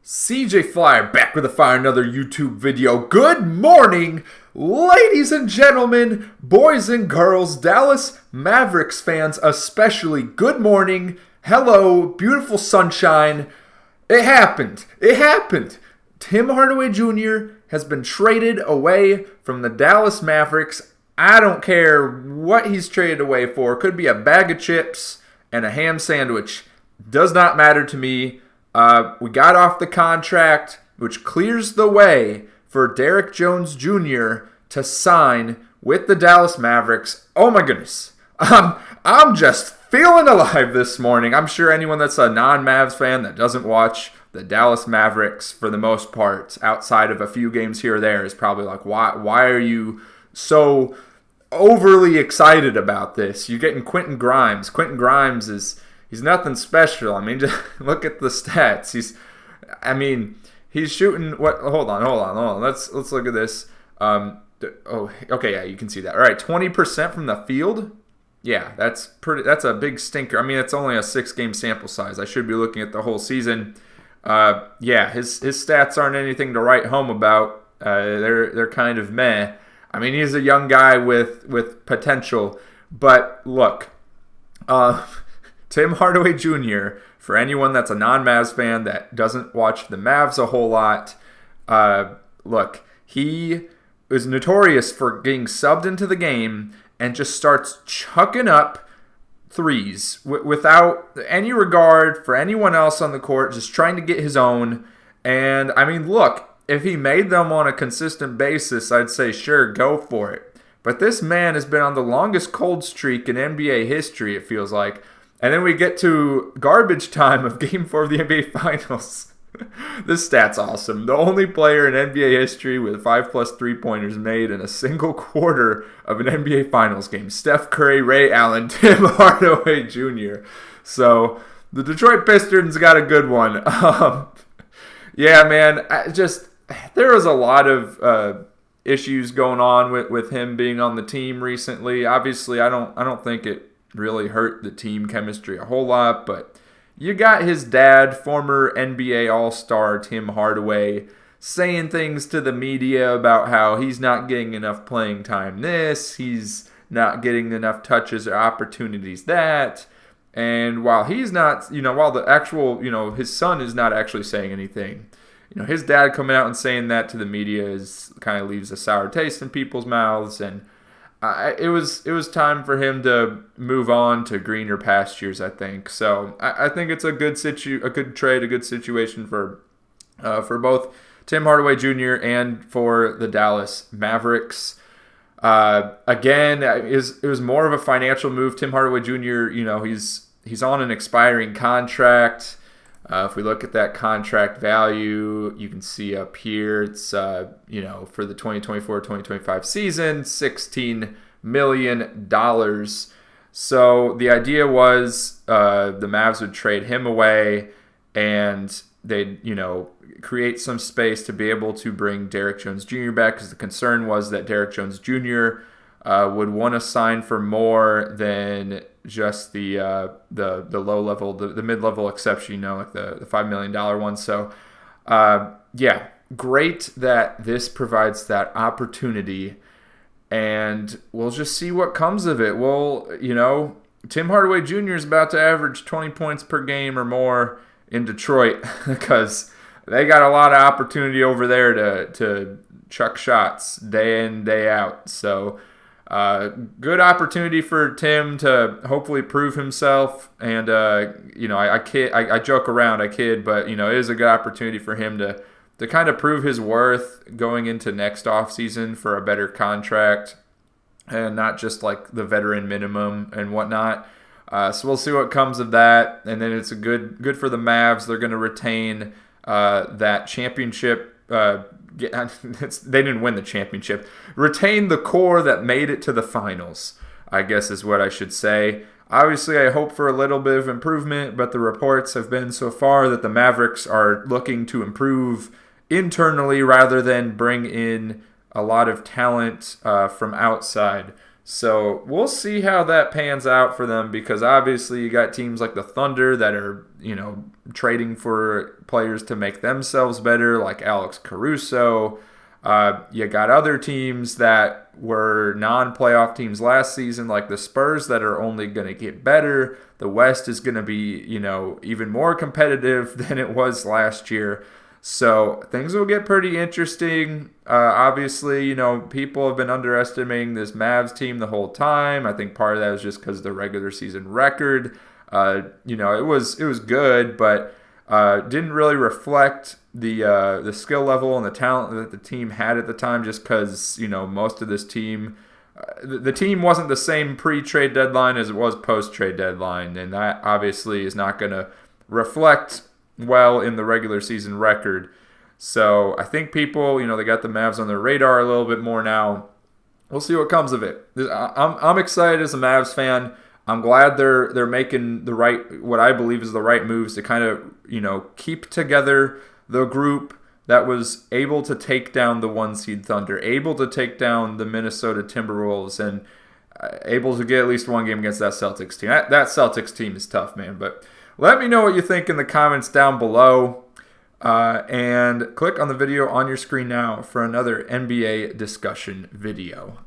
CJ Flyer back with another YouTube video. Good morning, ladies and gentlemen, boys and girls, Dallas Mavericks fans especially. Good morning. Hello, beautiful sunshine. It happened. Tim Hardaway Jr. has been traded away from the Dallas Mavericks. I don't care what he's traded away for. Could be a bag of chips and a ham sandwich. Does not matter to me. We got off the contract, which clears the way for Derrick Jones Jr. to sign with the Dallas Mavericks. Oh my goodness. I'm just feeling alive this morning. I'm sure anyone that's a non-Mavs fan that doesn't watch the Dallas Mavericks for the most part, outside of a few games here or there, is probably like, why are you so overly excited about this? You're getting Quentin Grimes. Quentin Grimes he's nothing special. I mean, just look at the stats. He's shooting what? Hold on. Let's look at this. Okay, yeah, you can see that. All right, 20% from the field. Yeah, that's a big stinker. I mean, it's only a 6-game sample size. I should be looking at the whole season. Yeah, his stats aren't anything to write home about. They're kind of meh. I mean, he's a young guy with potential, but look, Tim Hardaway Jr., for anyone that's a non-Mavs fan that doesn't watch the Mavs a whole lot, look, he is notorious for getting subbed into the game and just starts chucking up threes without any regard for anyone else on the court, just trying to get his own. And, I mean, look, if he made them on a consistent basis, I'd say, sure, go for it. But this man has been on the longest cold streak in NBA history, it feels like. And then we get to garbage time of Game 4 of the NBA Finals. This stat's awesome. The only player in NBA history with 5+ three-pointers made in a single quarter of an NBA Finals game. Steph Curry, Ray Allen, Tim Hardaway Jr. So the Detroit Pistons got a good one. Yeah, man, there was a lot of issues going on with him being on the team recently. Obviously, I don't think it really hurt the team chemistry a whole lot, but you got his dad, former NBA All-Star Tim Hardaway, saying things to the media about how he's not getting enough playing time he's not getting enough touches or opportunities that, and while he's not, while the actual, his son is not actually saying anything, his dad coming out and saying that to the media kind of leaves a sour taste in people's mouths, and it was time for him to move on to greener pastures, I think. So I think it's a good trade, a good situation for both Tim Hardaway Jr. and for the Dallas Mavericks. Again, it was more of a financial move. Tim Hardaway Jr., he's on an expiring contract. If we look at that contract value, you can see up here, it's, for the 2024-2025 season, $16 million. So the idea was the Mavs would trade him away and they'd, create some space to be able to bring Derrick Jones Jr. back, because the concern was that Derrick Jones Jr. Would want to sign for more than just the low level, the mid level exception, like the $5 million one. So, yeah, great that this provides that opportunity, and we'll just see what comes of it. Well, Tim Hardaway Jr. is about to average 20 points per game or more in Detroit because they got a lot of opportunity over there to chuck shots day in, day out. So, good opportunity for Tim to hopefully prove himself, and I joke around, I kid, but it is a good opportunity for him to kind of prove his worth going into next offseason for a better contract, and not just like the veteran minimum and whatnot. So we'll see what comes of that, and then it's a good for the Mavs. They're going to retain that championship. They didn't win the championship. Retain the core that made it to the finals, I guess is what I should say. Obviously, I hope for a little bit of improvement, but the reports have been so far that the Mavericks are looking to improve internally rather than bring in a lot of talent from outside. So we'll see how that pans out for them, because obviously you got teams like the Thunder that are, trading for players to make themselves better, like Alex Caruso. You got other teams that were non-playoff teams last season, like the Spurs, that are only going to get better. The West is going to be, even more competitive than it was last year. So things will get pretty interesting. Obviously, people have been underestimating this Mavs team the whole time. I think part of that was just because of the regular season record. It was good, but didn't really reflect the skill level and the talent that the team had at the time. Just because most of this team, the team wasn't the same pre-trade deadline as it was post-trade deadline, and that obviously is not going to reflect well in the regular season record. So I think people, they got the Mavs on their radar a little bit more now. We'll see what comes of it. I'm excited as a Mavs fan. I'm glad they're making what I believe is the right moves to kind of, keep together the group that was able to take down the 1-seed Thunder, able to take down the Minnesota Timberwolves, and able to get at least one game against that Celtics team. That Celtics team is tough, man. But let me know what you think in the comments down below. And click on the video on your screen now for another NBA discussion video.